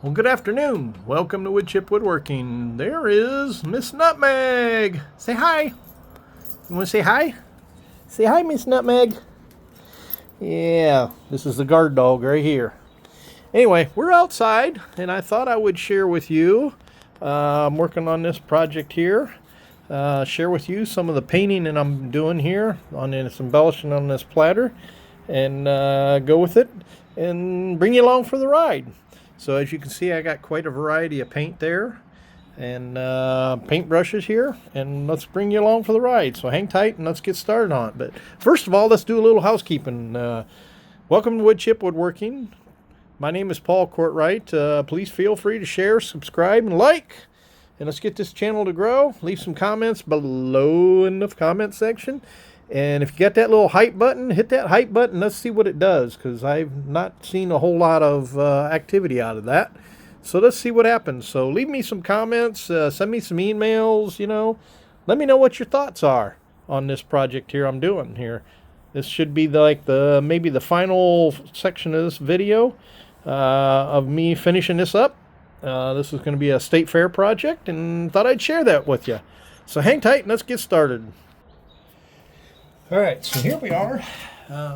Well, good afternoon. Welcome to Woodchip Woodworking. There is Miss Nutmeg. Say hi. You want to say hi? Say hi, Miss Nutmeg. Yeah, this is the guard dog right here. Anyway, we're outside, and I thought I would share with you. I'm working on this project here. Share with you some of the painting that I'm doing here on this embellishing on this platter, and go with it and bring you along for the ride. So as you can see, I got quite a variety of paint there and paint brushes here, and let's bring you along for the ride. So hang tight and let's get started on it. But first of all, let's do a little housekeeping. Welcome to Woodchip Woodworking. My name is Paul Courtwright. Please feel free to share, subscribe, and like. And let's get this channel to grow. Leave some comments below in the comment section. And if you got that little hype button, hit that hype button. Let's see what it does, because I've not seen a whole lot of activity out of that. So let's see what happens. So leave me some comments, send me some emails, Let me know what your thoughts are on this project here I'm doing here. This should be maybe the final section of this video of me finishing this up. This is going to be a state fair project, and thought I'd share that with you. So hang tight and let's get started. All right, so here we are.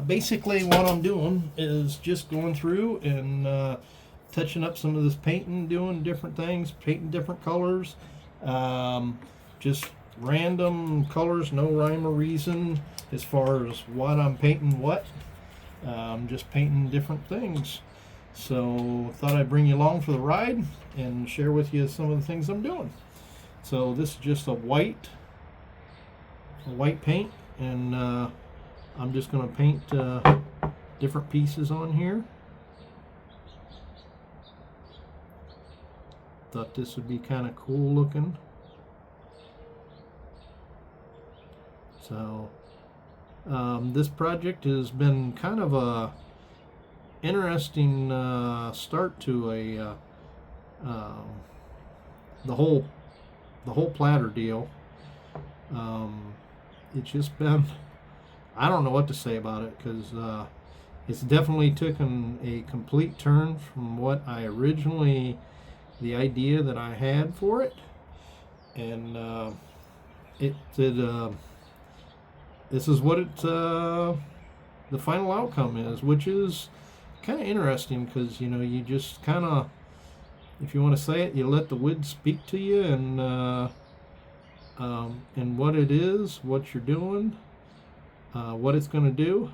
Basically what I'm doing is just going through and touching up some of this painting, doing different things, painting different colors. Just random colors, no rhyme or reason as far as what I'm painting what. Just painting different things. So thought I'd bring you along for the ride and share with you some of the things I'm doing. So this is just a white paint, and I'm just going to paint different pieces on here. Thought this would be kind of cool looking. So this project has been kind of a interesting start to the whole platter deal. It's just been, I don't know what to say about it, because it's definitely taken a complete turn from what I originally, the idea that I had for it, and this is what the final outcome is, which is kind of interesting, because you just kind of, if you want to say it, you let the wood speak to you, and what it is, what you're doing, what it's going to do.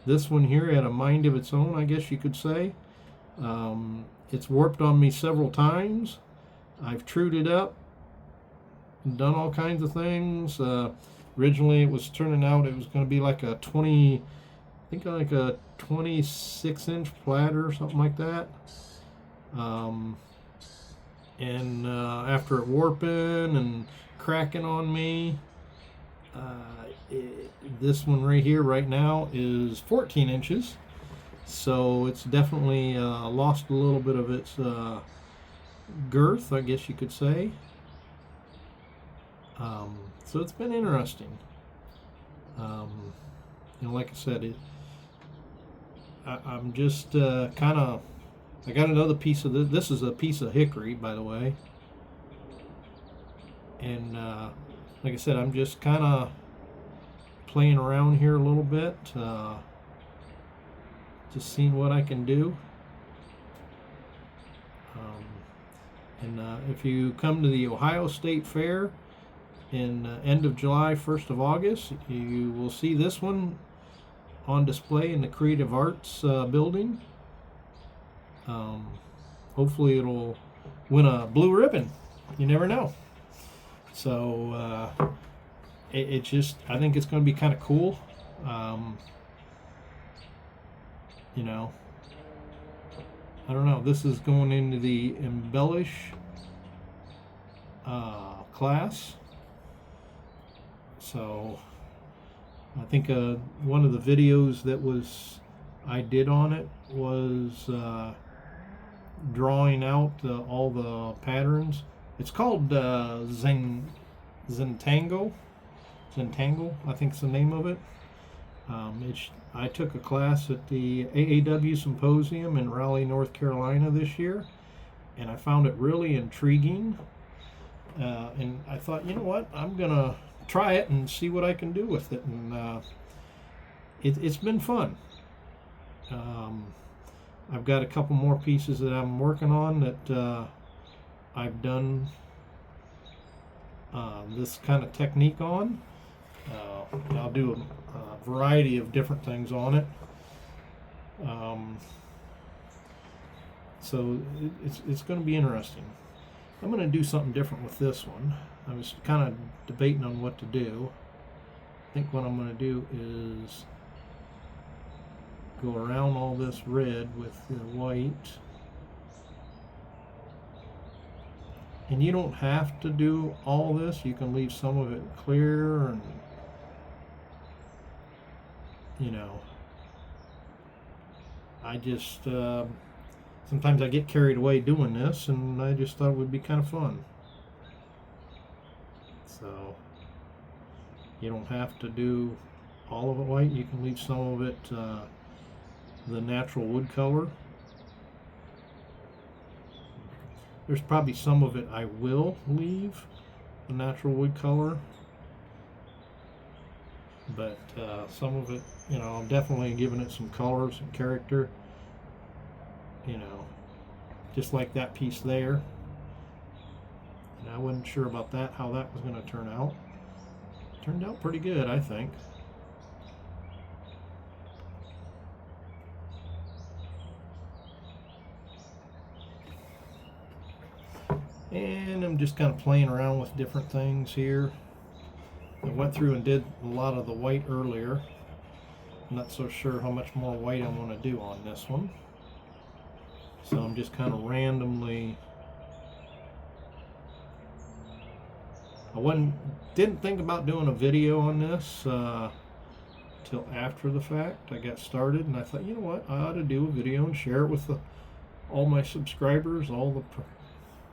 This one here had a mind of its own, I guess you could say. It's warped on me several times. I've trued it up, done all kinds of things. Originally it was turning out, it was going to be like a 26-inch platter or something like that. And after it warping and cracking on me, this one right here right now is 14 inches, so it's definitely lost a little bit of its girth, I guess you could say. So it's been interesting. Like I said, I'm just kind of, I got another piece of this. This is a piece of hickory, by the way. And like I said, I'm just kind of playing around here a little bit, just seeing what I can do. If you come to the Ohio State Fair in end of July, 1st of August, you will see this one on display in the Creative Arts building. Hopefully it'll win a blue ribbon. You never know. So it just, I think it's going to be kind of cool. I don't know. This is going into the embellish class. So I think one of the videos that I did on it was drawing out all the patterns. It's called Zantangel, I think is the name of it. I took a class at the AAW Symposium in Raleigh, North Carolina this year, and I found it really intriguing. And I thought, you know what, I'm going to try it and see what I can do with it. And it's been fun. I've got a couple more pieces that I'm working on that I've done this kind of technique on. I'll do a variety of different things on it. So it's going to be interesting. I'm going to do something different with this one. I was kind of debating on what to do. I think what I'm going to do is go around all this red with the white. And you don't have to do all this. You can leave some of it clear, and you know, I just sometimes I get carried away doing this, and I just thought it would be kind of fun. So you don't have to do all of it white. You can leave some of it the natural wood color. There's probably some of it I will leave the natural wood color, but some of it, you know, I'm definitely giving it some color, some character, you know, just like that piece there. And I wasn't sure about that, how that was going to turn out. It turned out pretty good, I think. And I'm just kind of playing around with different things here. I went through and did a lot of the white earlier. I'm not so sure how much more white I want to do on this one. So I'm just kind of randomly. Didn't think about doing a video on this till after the fact. I got started and I thought, you know what, I ought to do a video and share it with all my subscribers, all the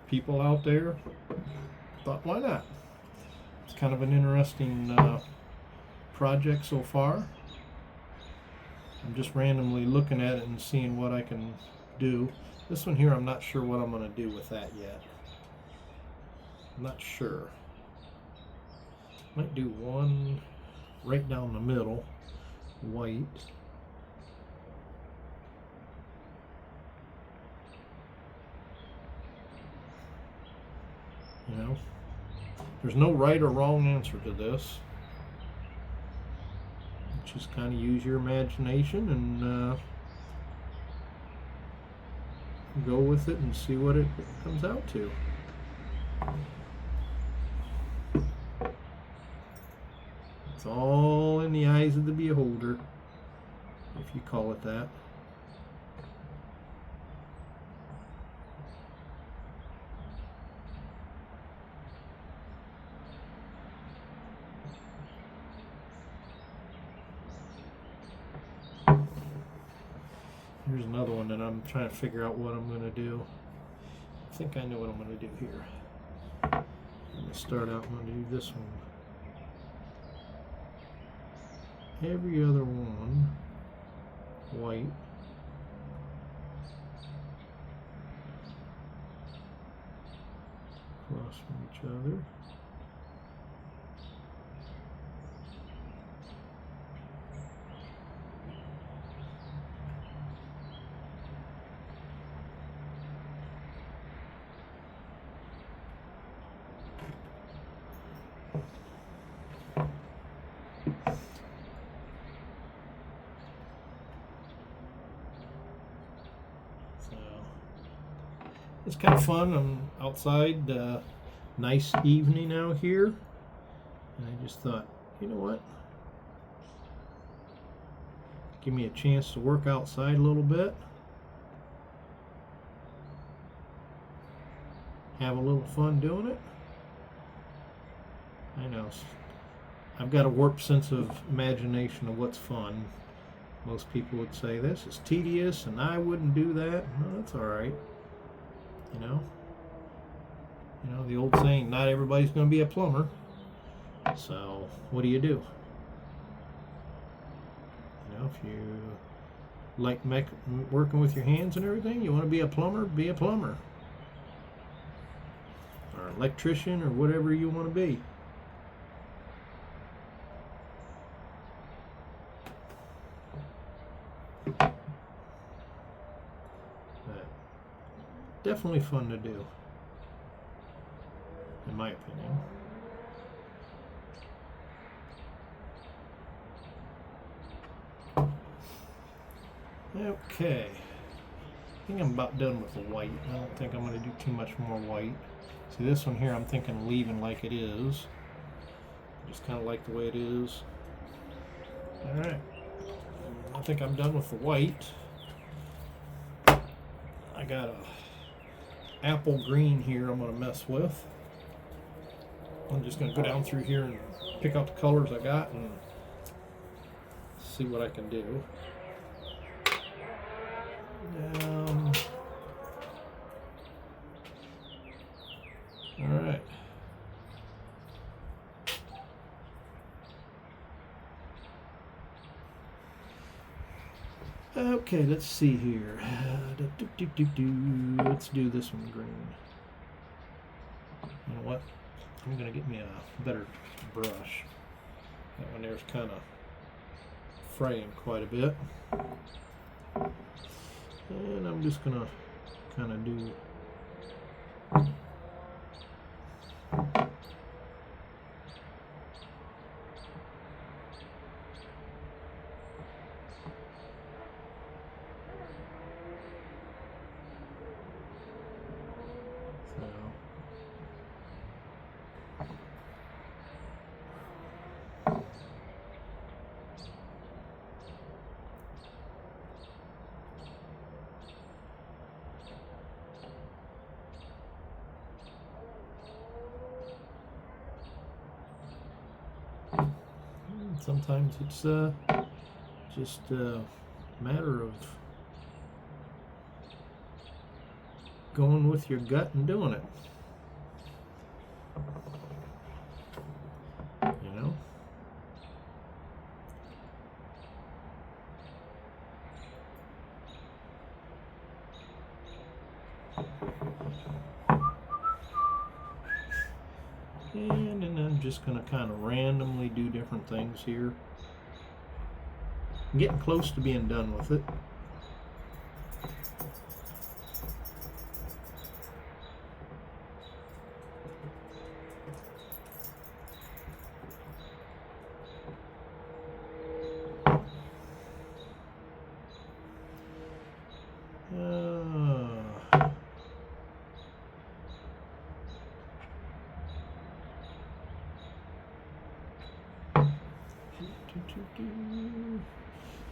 people out there. Thought, why not? It's kind of an interesting project so far. I'm just randomly looking at it and seeing what I can do. This one here, I'm not sure what I'm going to do with that yet. I'm not sure. Might do one right down the middle, white. You know, there's no right or wrong answer to this. Just kind of use your imagination and go with it and see what it comes out to. It's all in the eyes of the beholder, if you call it that. Here's another one that I'm trying to figure out what I'm going to do. I think I know what I'm going to do here. I'm going to start out, I'm going to do this one. Every other one white. Across from each other. It's kind of fun. I'm outside, nice evening out here, and I just thought, you know what, give me a chance to work outside a little bit, have a little fun doing it. I know I've got a warped sense of imagination of what's fun. Most people would say this is tedious and I wouldn't do that. No, that's all right. You know the old saying, not everybody's going to be a plumber. So what do? know, if you like working with your hands and everything, you want to be a plumber, be a plumber. Or electrician, or whatever you want to be. But definitely fun to do, in my opinion. Okay, I think I'm about done with the white. I don't think I'm going to do too much more white. See, this one here I'm thinking leaving like it is. Just kind of like the way it is. Alright, I think I'm done with the white. I got a apple green here I'm going to mess with. I'm just going to go down through here and pick out the colors I got and see what I can do. Alright. Okay, let's see here. Let's do this one green. You know what? I'm going to get me a better brush. That one there's kind of fraying quite a bit. And I'm just going to kind of do sometimes it's just a matter of going with your gut and doing it. You know? And then I'm just going to kind of randomly do different things here. I'm getting close to being done with it.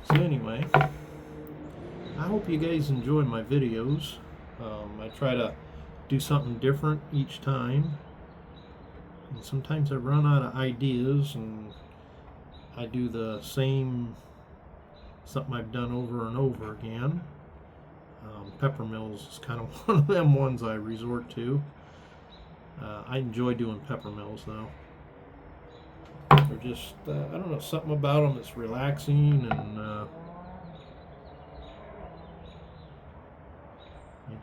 So anyway, I hope you guys enjoy my videos. I try to do something different each time. And sometimes I run out of ideas and I do the same something I've done over and over again. Pepper mills is kind of one of them ones I resort to. I enjoy doing pepper mills though. They're just, I don't know, something about them that's relaxing, and I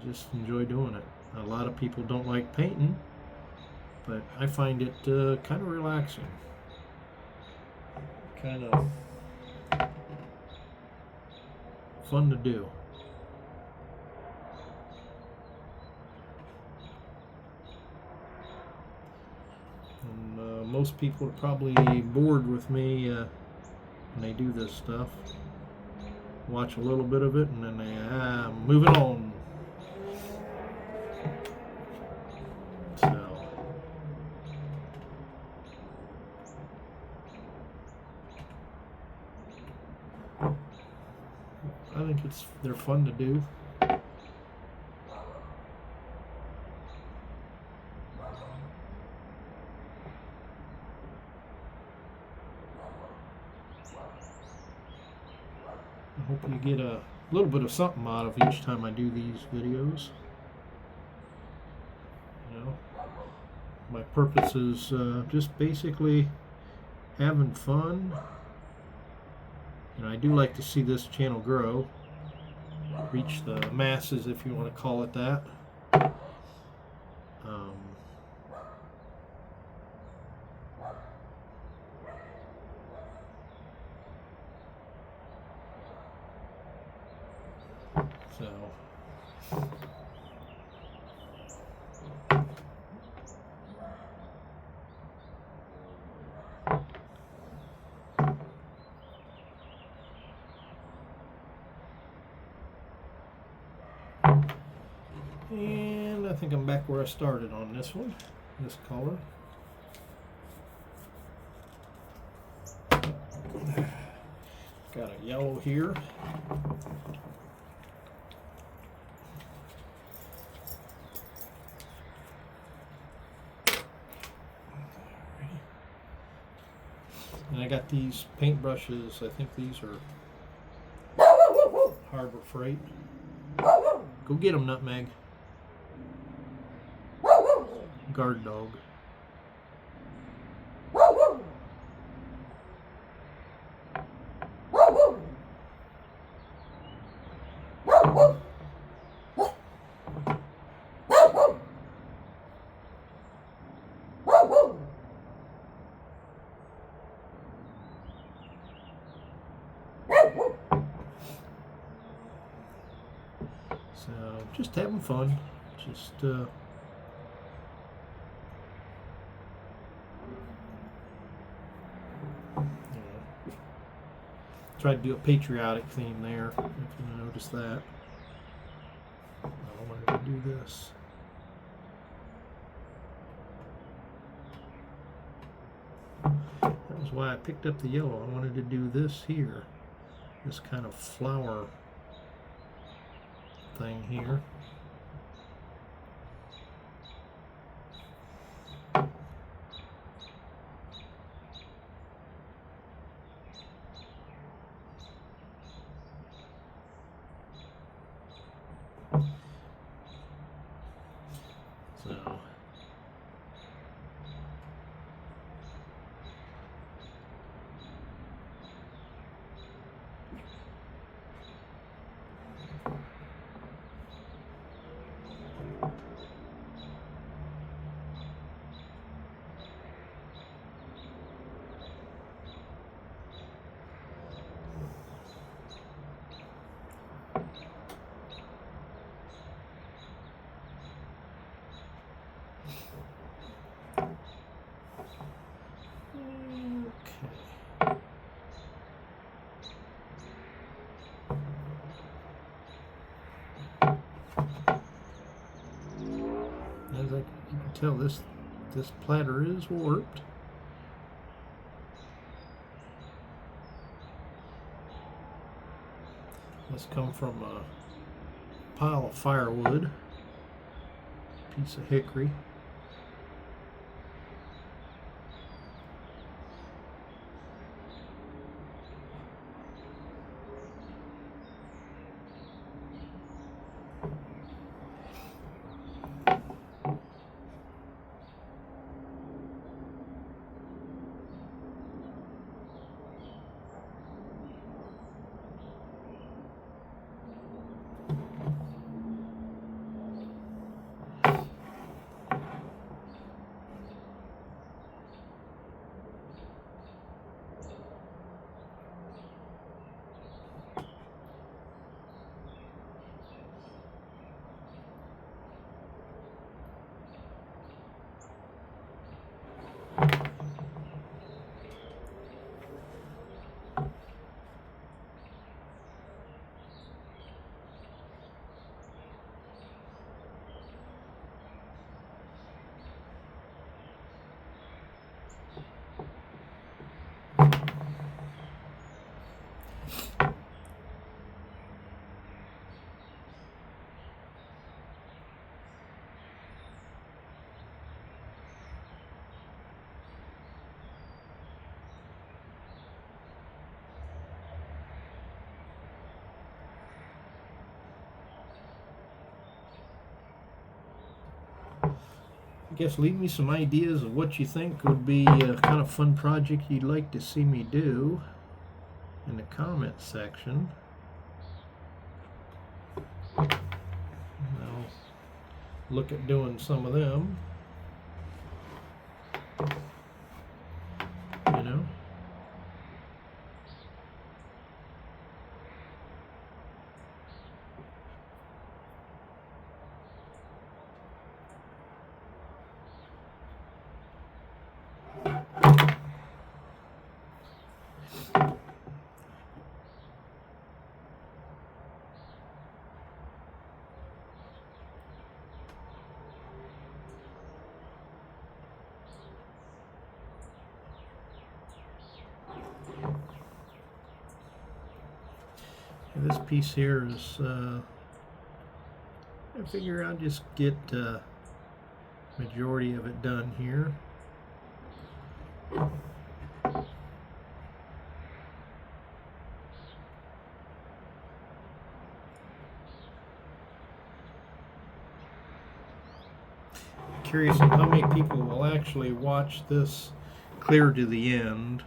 just enjoy doing it. A lot of people don't like painting, but I find it kind of relaxing. Kind of fun to do. And most people are probably bored with me when they do this stuff. Watch a little bit of it and then they moving on. So I think they're fun to do. I hope you get a little bit of something out of each time I do these videos. You know, my purpose is just basically having fun You know, I do like to see this channel grow, reach the masses, if you want to call it that. So and I think I'm back where I started on this one, this color. Got a yellow here. And I got these paint brushes. I think these are Harbor Freight. Go get them, Nutmeg. Guard dog. So just having fun. Just tried to do a patriotic theme there, if you notice that. I wanted to do this. That was why I picked up the yellow. I wanted to do this here, this kind of flower thing here. So as you can tell, this platter is warped. This come from a pile of firewood, piece of hickory. I guess leave me some ideas of what you think would be a kind of fun project you'd like to see me do. in the comment section. I'll look at doing some of them. You know. This piece here is, I figure I'll just get majority of it done here. Curious on how many people will actually watch this clear to the end.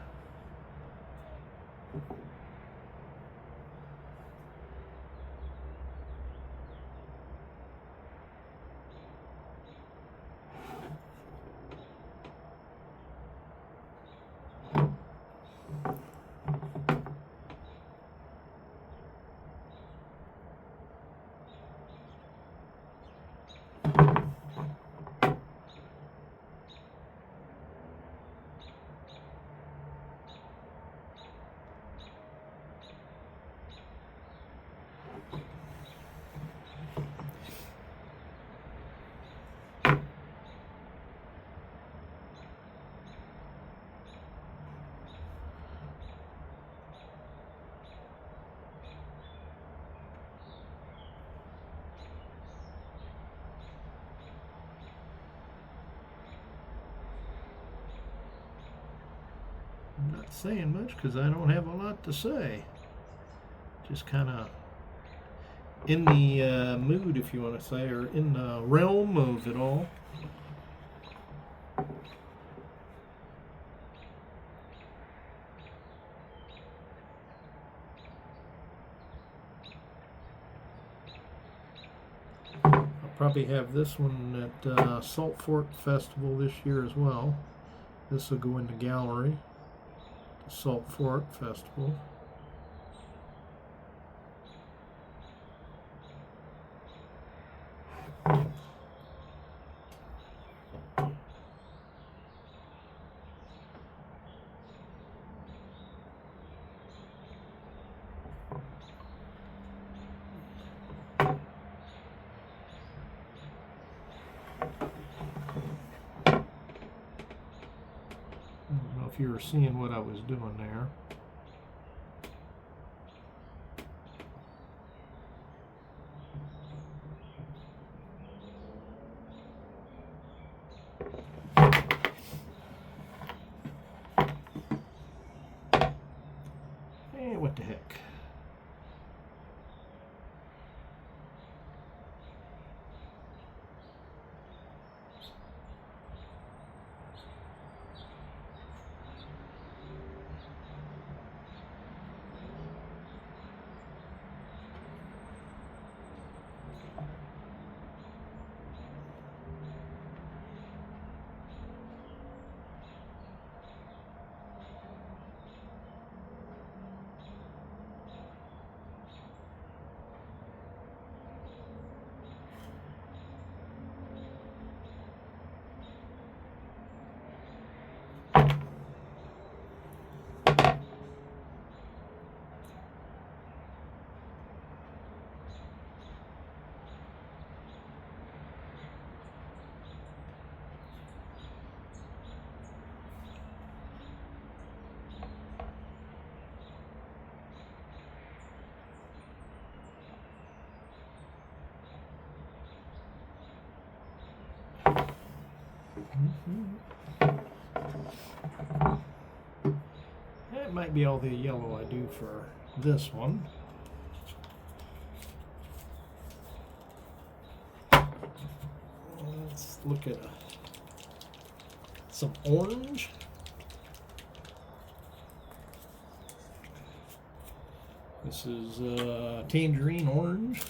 I'm not saying much because I don't have a lot to say. Just kind of in the mood, if you want to say, or in the realm of it all. I'll probably have this one at Salt Fork Festival this year as well. This will go in the gallery. Salt Fork Festival. I don't know if you were seeing what I was doing there. Hey, what the heck? That might be all the yellow I do for this one. Let's look at some orange. This is tangerine orange.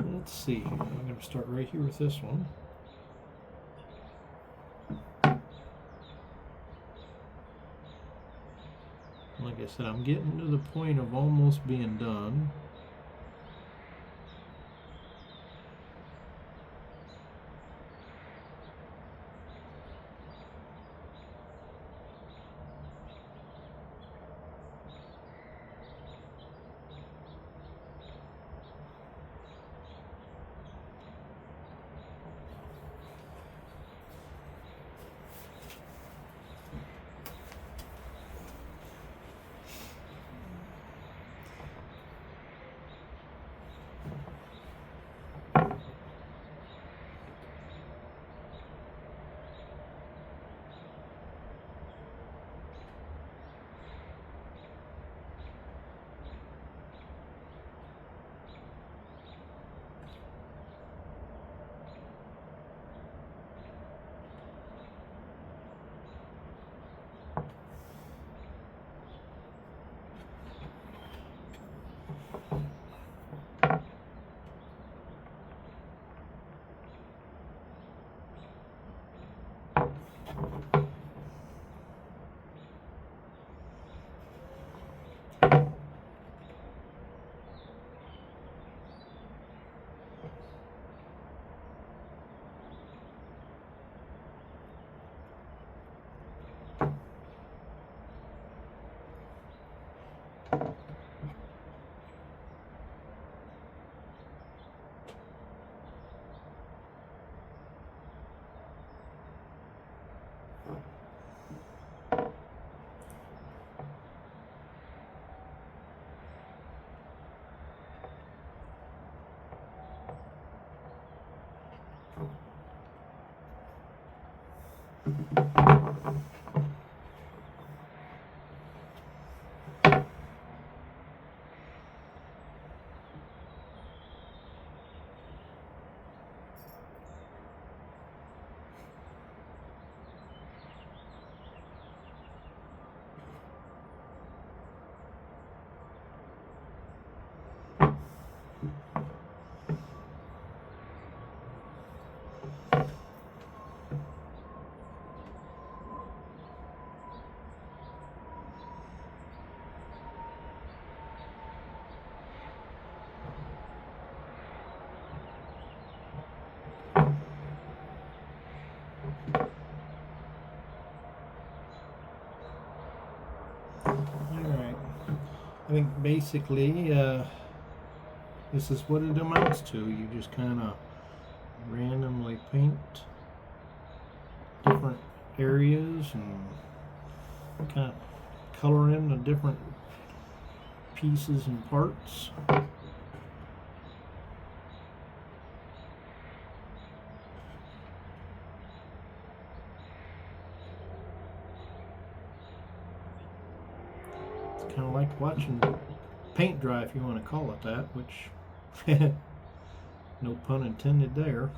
Let's see. I'm going to start right here with this one. Like I said, I'm getting to the point of almost being done. Alright, I think basically this is what it amounts to. You just kind of randomly paint different areas and kind of color in the different pieces and parts. Kind of like watching paint dry, if you want to call it that, which no pun intended there.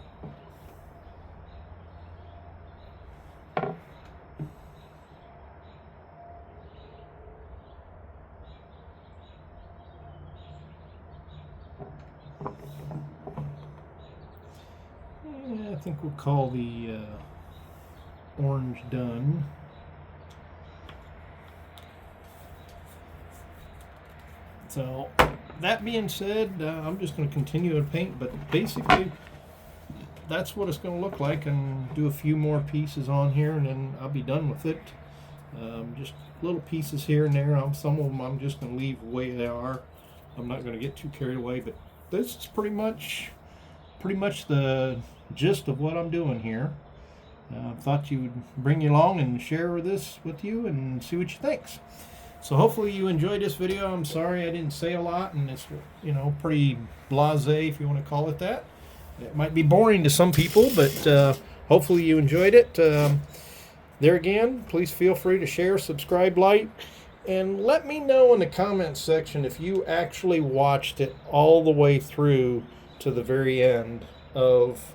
Yeah, I think we'll call the orange done. So that being said, I'm just going to continue to paint, but basically that's what it's going to look like, and do a few more pieces on here and then I'll be done with it. Just little pieces here and there. Some of them I'm just going to leave the way they are. I'm not going to get too carried away, but this is pretty much the gist of what I'm doing here. Thought you would bring you along and share this with you and see what you think. So hopefully you enjoyed this video. I'm sorry I didn't say a lot, and it's, you know, pretty blasé, if you want to call it that. It might be boring to some people, but hopefully you enjoyed it. There again, please feel free to share, subscribe, like, and let me know in the comments section if you actually watched it all the way through to the very end of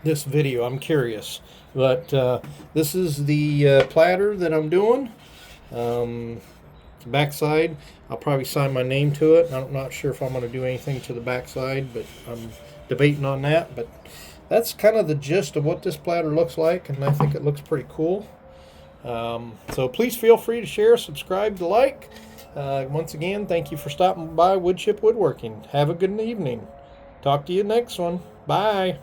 this video. I'm curious. But this is the platter that I'm doing. Backside, I'll probably sign my name to it. I'm not sure if I'm going to do anything to the backside, but I'm debating on that. But that's kind of the gist of what this platter looks like, and I think it looks pretty cool. So please feel free to share, subscribe, to like. Once again, thank you for stopping by Woodchip Woodworking. Have a good evening. Talk to you next one. Bye.